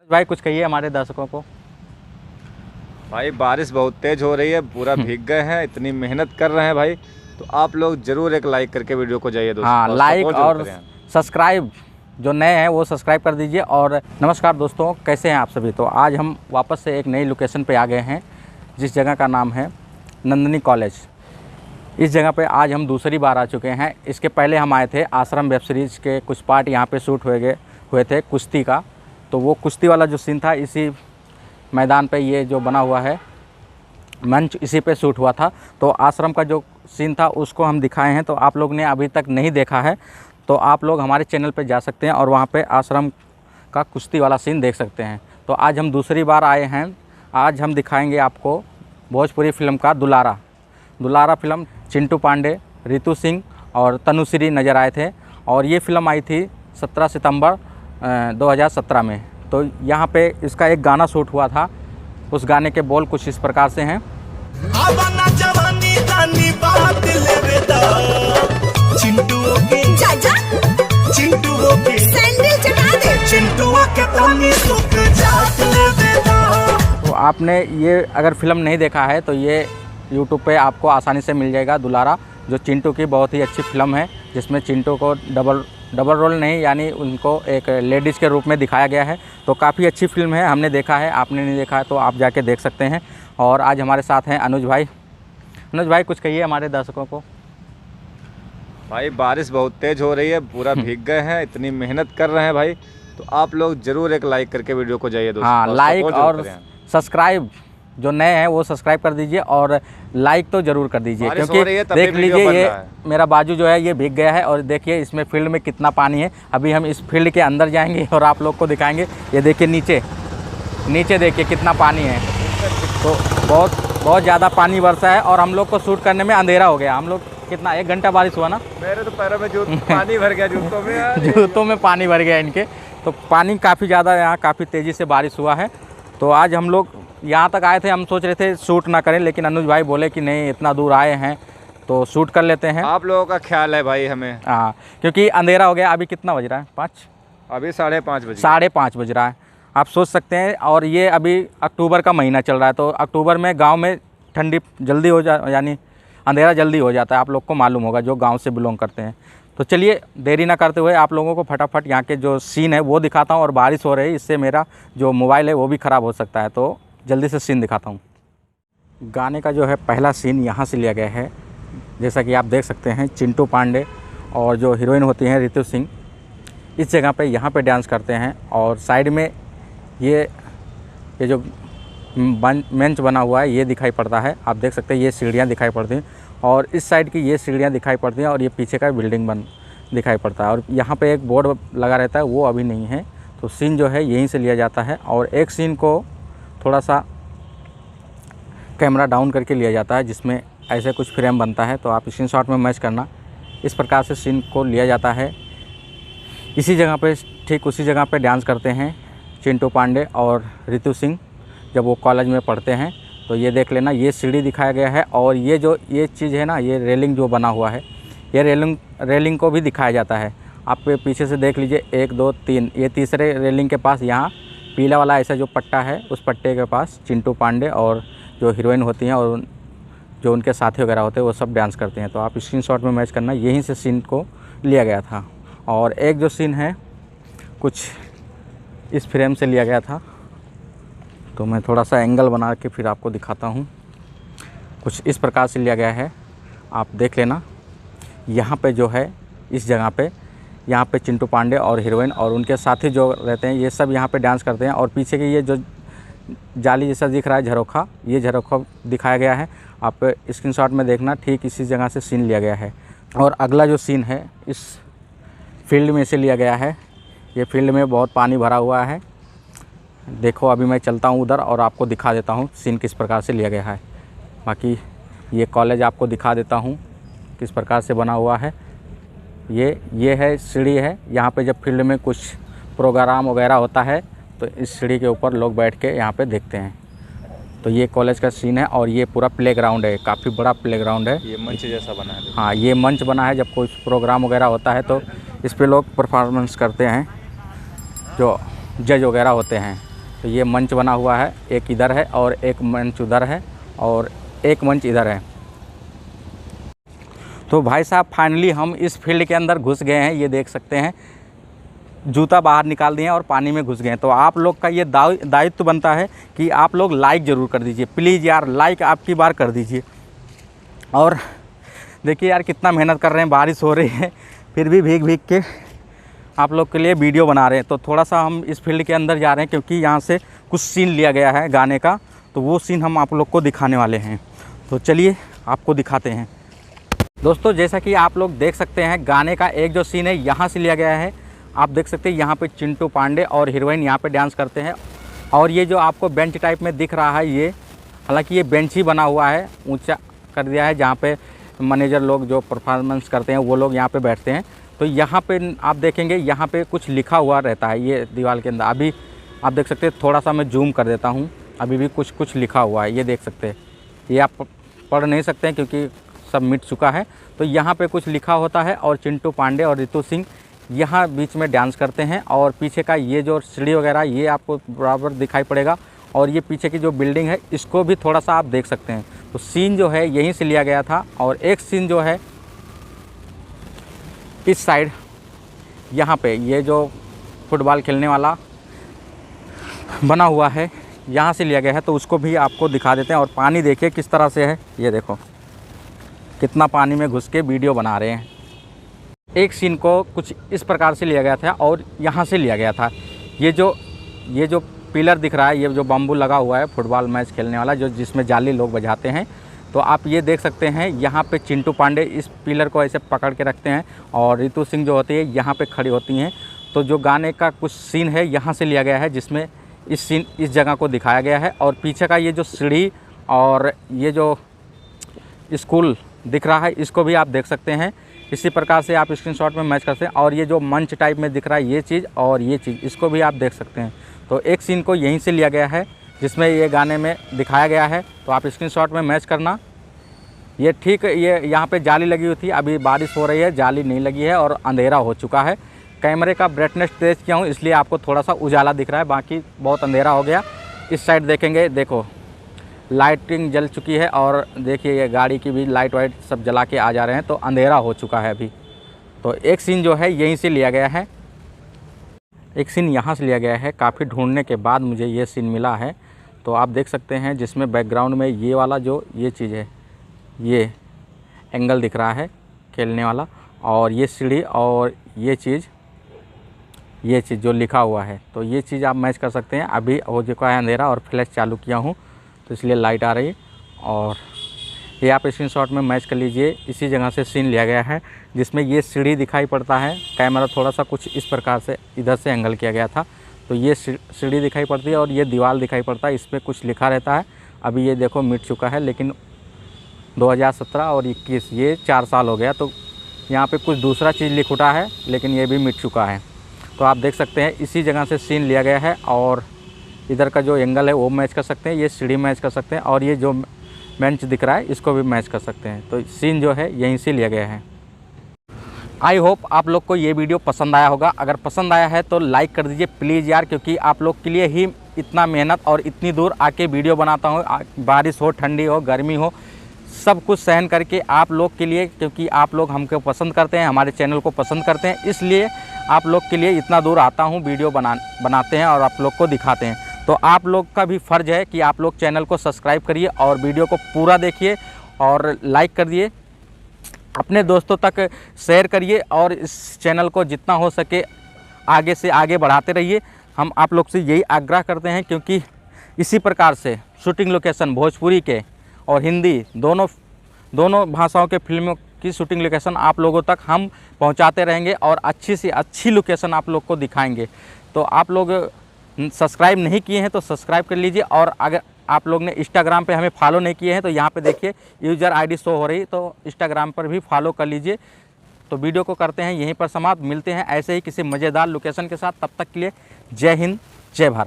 भाई कुछ कहिए हमारे दर्शकों को। भाई बारिश बहुत तेज हो रही है, पूरा भीग गए हैं, इतनी मेहनत कर रहे हैं भाई, तो आप लोग जरूर एक लाइक करके वीडियो को जाइए दोस्तों। हाँ, लाइक और करें। सब्सक्राइब, जो नए हैं वो सब्सक्राइब कर दीजिए। और नमस्कार दोस्तों, कैसे हैं आप सभी। तो आज हम वापस से एक नई लोकेशन पे आ गए हैं, जिस जगह का नाम है नंदिनी कॉलेज। इस जगह पे आज हम दूसरी बार आ चुके हैं। इसके पहले हम आए थे, आश्रम वेब सीरीज़ के कुछ पार्ट यहाँ पे शूट हुए थे कुश्ती का। तो वो कुश्ती वाला जो सीन था, इसी मैदान पे ये जो बना हुआ है मंच, इसी पे शूट हुआ था। तो आश्रम का जो सीन था उसको हम दिखाए हैं। तो आप लोग ने अभी तक नहीं देखा है तो आप लोग हमारे चैनल पे जा सकते हैं और वहाँ पे आश्रम का कुश्ती वाला सीन देख सकते हैं। तो आज हम दूसरी बार आए हैं। आज हम दिखाएंगे आपको भोजपुरी फिल्म का दुलारा फिल्म। चिंटू पांडे, रितु सिंह और तनुश्री नज़र आए थे और ये फिल्म आई थी 17 सितंबर 2017 में। तो यहाँ पे इसका एक गाना शूट हुआ था। उस गाने के बोल कुछ इस प्रकार से हैं। तो आपने ये अगर फिल्म नहीं देखा है तो ये यूट्यूब पे आपको आसानी से मिल जाएगा। दुलारा, जो चिंटू की बहुत ही अच्छी फिल्म है, जिसमें चिंटू को डबल रोल नहीं, यानी उनको एक लेडीज़ के रूप में दिखाया गया है। तो काफ़ी अच्छी फिल्म है, हमने देखा है, आपने नहीं देखा है तो आप जाके देख सकते हैं। और आज हमारे साथ हैं अनुज भाई। अनुज भाई कुछ कहिए हमारे दर्शकों को। भाई बारिश बहुत तेज हो रही है, पूरा भीग गए हैं, इतनी मेहनत कर रहे हैं भाई, तो आप लोग जरूर एक लाइक करके वीडियो को जाइए दोस्तों। हाँ, लाइक और सब्सक्राइब, जो नए हैं वो सब्सक्राइब कर दीजिए और लाइक तो ज़रूर कर दीजिए, क्योंकि देख लीजिए ये मेरा बाजू जो है ये भीग गया है। और देखिए इसमें फील्ड में कितना पानी है। अभी हम इस फील्ड के अंदर जाएंगे और आप लोग को दिखाएंगे। ये देखिए नीचे देखिए कितना पानी है। तो बहुत ज़्यादा पानी बरसा है और हम लोग को शूट करने में अंधेरा हो गया। हम लोग कितना 1 घंटा बारिश हुआ ना। मेरे तो पैरों में पानी भर गया, जूतों में पानी भर गया इनके। तो पानी काफ़ी ज़्यादा, यहाँ काफ़ी तेज़ी से बारिश हुआ है। तो आज हम लोग यहाँ तक आए थे, हम सोच रहे थे शूट ना करें, लेकिन अनुज भाई बोले कि नहीं, इतना दूर आए हैं तो शूट कर लेते हैं। आप लोगों का ख्याल है भाई हमें। हाँ, क्योंकि अंधेरा हो गया। अभी कितना बज रहा है? 5? अभी 5:30 बजे। 5:30 बज रहा है, आप सोच सकते हैं। और ये अभी अक्टूबर का महीना चल रहा है, तो अक्टूबर में गाँव में ठंडी जल्दी यानी अंधेरा जल्दी हो जाता है। आप लोग को मालूम होगा जो गाँव से बिलोंग करते हैं। तो चलिए देरी ना करते हुए आप लोगों को फटाफट यहाँ के जो सीन है वो दिखाता हूँ। और बारिश हो रही है, इससे मेरा जो मोबाइल है वो भी ख़राब हो सकता है, तो जल्दी से सीन दिखाता हूँ। गाने का जो है पहला सीन यहाँ से लिया गया है। जैसा कि आप देख सकते हैं, चिंटू पांडे और जो हीरोइन होती हैं रितु सिंह, इस जगह पे यहाँ पे डांस करते हैं। और साइड में ये जो मंच बना हुआ है ये दिखाई पड़ता है। आप देख सकते हैं ये सीढ़ियाँ दिखाई पड़ती हैं और इस साइड की ये सीढ़ियाँ दिखाई पड़ती हैं और ये पीछे का बिल्डिंग दिखाई पड़ता है। और यहाँ पे एक बोर्ड लगा रहता है, वो अभी नहीं है। तो सीन जो है यहीं से लिया जाता है। और एक सीन को थोड़ा सा कैमरा डाउन करके लिया जाता है, जिसमें ऐसे कुछ फ्रेम बनता है। तो आप स्क्रीनशॉट में मैच करना, इस प्रकार से सीन को लिया जाता है। इसी जगह पे, ठीक उसी जगह पे डांस करते हैं चिंटू पांडे और रितु सिंह जब वो कॉलेज में पढ़ते हैं। तो ये देख लेना, ये सीढ़ी दिखाया गया है। और ये चीज़ है ना, ये रेलिंग जो बना हुआ है, ये रेलिंग को भी दिखाया जाता है। आप पीछे से देख लीजिए, 1 2 3, ये तीसरे रेलिंग के पास यहाँ पीला वाला ऐसा जो पट्टा है, उस पट्टे के पास चिंटू पांडे और जो हीरोइन होती हैं और जो उनके साथी वगैरह होते हैं वो सब डांस करते हैं। तो आप स्क्रीनशॉट में मैच करना, यहीं से सीन को लिया गया था। और एक जो सीन है कुछ इस फ्रेम से लिया गया था। तो मैं थोड़ा सा एंगल बना के फिर आपको दिखाता हूँ। कुछ इस प्रकार से लिया गया है, आप देख लेना। यहाँ पे जो है इस जगह पे, यहाँ पे चिंटू पांडे और हीरोइन और उनके साथी जो रहते हैं ये सब यहाँ पे डांस करते हैं। और पीछे के ये जो जाली जैसा दिख रहा है झरोखा, ये झरोखा दिखाया गया है। आप स्क्रीनशॉट में देखना, ठीक इसी जगह से सीन लिया गया है। और अगला जो सीन है इस फील्ड में से लिया गया है। ये फील्ड में बहुत पानी भरा हुआ है। देखो अभी मैं चलता हूँ उधर और आपको दिखा देता हूँ सीन किस प्रकार से लिया गया है। बाकी ये कॉलेज आपको दिखा देता हूँ किस प्रकार से बना हुआ है। ये है सीढ़ी है। यहाँ पे जब फील्ड में कुछ प्रोग्राम वगैरह होता है तो इस सीढ़ी के ऊपर लोग बैठ के यहाँ पे देखते हैं। तो ये कॉलेज का सीन है और ये पूरा प्लेग्राउंड है, काफ़ी बड़ा प्लेग्राउंड है। ये मंच जैसा बना है। हाँ, ये मंच बना है। जब कोई प्रोग्राम वगैरह होता है तो इस पे लोग परफॉर्मेंस करते हैं, जो जज वगैरह होते हैं। तो ये मंच बना हुआ है, एक इधर है और एक मंच उधर है और एक मंच इधर है। तो भाई साहब फाइनली हम इस फील्ड के अंदर घुस गए हैं। ये देख सकते हैं, जूता बाहर निकाल दिए हैं और पानी में घुस गए हैं। तो आप लोग का ये दायित्व बनता है कि आप लोग लाइक ज़रूर कर दीजिए, प्लीज़ यार, लाइक आपकी बार कर दीजिए। और देखिए यार कितना मेहनत कर रहे हैं, बारिश हो रही है फिर भी भीग भीग के आप लोग के लिए वीडियो बना रहे हैं। तो थोड़ा सा हम इस फील्ड के अंदर जा रहे हैं क्योंकि यहाँ से कुछ सीन लिया गया है गाने का, तो वो सीन हम आप लोग को दिखाने वाले हैं। तो चलिए आपको दिखाते हैं। दोस्तों जैसा कि आप लोग देख सकते हैं, गाने का एक जो सीन है यहाँ से लिया गया है। आप देख सकते हैं यहाँ पे चिंटू पांडे और हीरोइन यहाँ पे डांस करते हैं। और ये जो आपको बेंच टाइप में दिख रहा है, ये हालांकि ये बेंच ही बना हुआ है, ऊंचा कर दिया है, जहाँ पे मैनेजर लोग जो परफॉर्मेंस करते हैं वो लोग यहाँ पे बैठते हैं। तो यहाँ पे आप देखेंगे, यहाँ पे कुछ लिखा हुआ रहता है ये दीवार के अंदर। अभी आप देख सकते हैं, थोड़ा सा मैं जूम कर देता हूँ, अभी भी कुछ लिखा हुआ है, ये देख सकते हैं। ये आप पढ़ नहीं सकते हैं क्योंकि सब मिट चुका है। तो यहाँ पे कुछ लिखा होता है और चिंटू पांडे और रितु सिंह यहाँ बीच में डांस करते हैं। और पीछे का ये जो सीढ़ी वगैरह ये आपको बराबर दिखाई पड़ेगा। और ये पीछे की जो बिल्डिंग है इसको भी थोड़ा सा आप देख सकते हैं। तो सीन जो है यहीं से लिया गया था। और एक सीन जो है इस साइड, यहाँ पे ये जो फुटबॉल खेलने वाला बना हुआ है यहाँ से लिया गया है, तो उसको भी आपको दिखा देते हैं। और पानी देखिए किस तरह से है, ये देखो कितना पानी में घुस के वीडियो बना रहे हैं। एक सीन को कुछ इस प्रकार से लिया गया था और यहाँ से लिया गया था। ये जो पिलर दिख रहा है, ये जो बम्बू लगा हुआ है फुटबॉल मैच खेलने वाला, जो जिसमें जाली लोग बजाते हैं, तो आप ये देख सकते हैं यहाँ पे चिंटू पांडे इस पिलर को ऐसे पकड़ के रखते हैं और रितु सिंह जो होती है यहाँ पे खड़ी होती हैं। तो जो गाने का कुछ सीन है यहाँ से लिया गया है, जिसमें इस जगह को दिखाया गया है। और पीछे का ये जो सीढ़ी और ये जो स्कूल दिख रहा है इसको भी आप देख सकते हैं। इसी प्रकार से आप स्क्रीनशॉट में मैच करते हैं। और ये जो मंच टाइप में दिख रहा है ये चीज़ और ये चीज़, इसको भी आप देख सकते हैं। तो एक सीन को यहीं से लिया गया है जिसमें ये गाने में दिखाया गया है। तो आप स्क्रीनशॉट में मैच करना। ये ठीक, ये यहाँ पे जाली लगी हुई थी, अभी बारिश हो रही है, जाली नहीं लगी है और अंधेरा हो चुका है। कैमरे का ब्राइटनेस तेज़ किया हूँ इसलिए आपको थोड़ा सा उजाला दिख रहा है, बाकी बहुत अंधेरा हो गया। इस साइड देखेंगे, देखो लाइटिंग जल चुकी है और देखिए ये गाड़ी की भी लाइट वाइट सब जला के आ जा रहे हैं। तो अंधेरा हो चुका है अभी। तो एक सीन जो है यहीं से लिया गया है, एक सीन यहाँ से लिया गया है। काफ़ी ढूंढने के बाद मुझे ये सीन मिला है। तो आप देख सकते हैं जिसमें बैकग्राउंड में ये वाला जो ये चीज़ है, ये एंगल दिख रहा है खेलने वाला, और ये सीढ़ी और ये चीज़ जो लिखा हुआ है। तो ये चीज़ आप मैच कर सकते हैं। अभी हो चुका है अंधेरा और फ्लैश चालू किया हूँ तो इसलिए लाइट आ रही है। और ये आप स्क्रीनशॉट में मैच कर लीजिए। इसी जगह से सीन लिया गया है जिसमें ये सीढ़ी दिखाई पड़ता है। कैमरा थोड़ा सा कुछ इस प्रकार से इधर से एंगल किया गया था। तो ये सीढ़ी दिखाई पड़ती है और ये दीवार दिखाई पड़ता है, इस पर कुछ लिखा रहता है। अभी ये देखो मिट चुका है, लेकिन 2017 और 21 ये 4 साल हो गया। तो यहाँ पे कुछ दूसरा चीज़ लिख उठा है, लेकिन ये भी मिट चुका है। तो आप देख सकते हैं इसी जगह से सीन लिया गया है। और इधर का जो एंगल है वो मैच कर सकते हैं, ये सीढ़ी मैच कर सकते हैं, और ये जो बेंच दिख रहा है इसको भी मैच कर सकते हैं। तो सीन जो है यहीं से लिया गया है। आई होप आप लोग को ये वीडियो पसंद आया होगा। अगर पसंद आया है तो लाइक कर दीजिए प्लीज़ यार, क्योंकि आप लोग के लिए ही इतना मेहनत और इतनी दूर आके वीडियो बनाता हूँ। बारिश हो, ठंडी हो, गर्मी हो, सब कुछ सहन करके आप लोग के लिए, क्योंकि आप लोग हमको पसंद करते हैं, हमारे चैनल को पसंद करते हैं, इसलिए आप लोग के लिए इतना दूर आता हूँ, वीडियो बनाते हैं और आप लोग को दिखाते हैं। तो आप लोग का भी फ़र्ज़ है कि आप लोग चैनल को सब्सक्राइब करिए और वीडियो को पूरा देखिए और लाइक कर दिए, अपने दोस्तों तक शेयर करिए और इस चैनल को जितना हो सके आगे से आगे बढ़ाते रहिए। हम आप लोग से यही आग्रह करते हैं, क्योंकि इसी प्रकार से शूटिंग लोकेशन भोजपुरी के और हिंदी दोनों भाषाओं के फिल्मों की शूटिंग लोकेशन आप लोगों तक हम पहुंचाते रहेंगे और अच्छी से अच्छी लोकेशन आप लोग को दिखाएंगे। तो आप लोग सब्सक्राइब नहीं किए हैं तो सब्सक्राइब कर लीजिए। और अगर आप लोग ने इंस्टाग्राम पे हमें फॉलो नहीं किए हैं तो यहाँ पे देखिए यूज़र आईडी शो हो रही, तो इंस्टाग्राम पर भी फॉलो कर लीजिए। तो वीडियो को करते हैं यहीं पर समाप्त, मिलते हैं ऐसे ही किसी मज़ेदार लोकेशन के साथ। तब तक के लिए जय हिंद, जय भारत।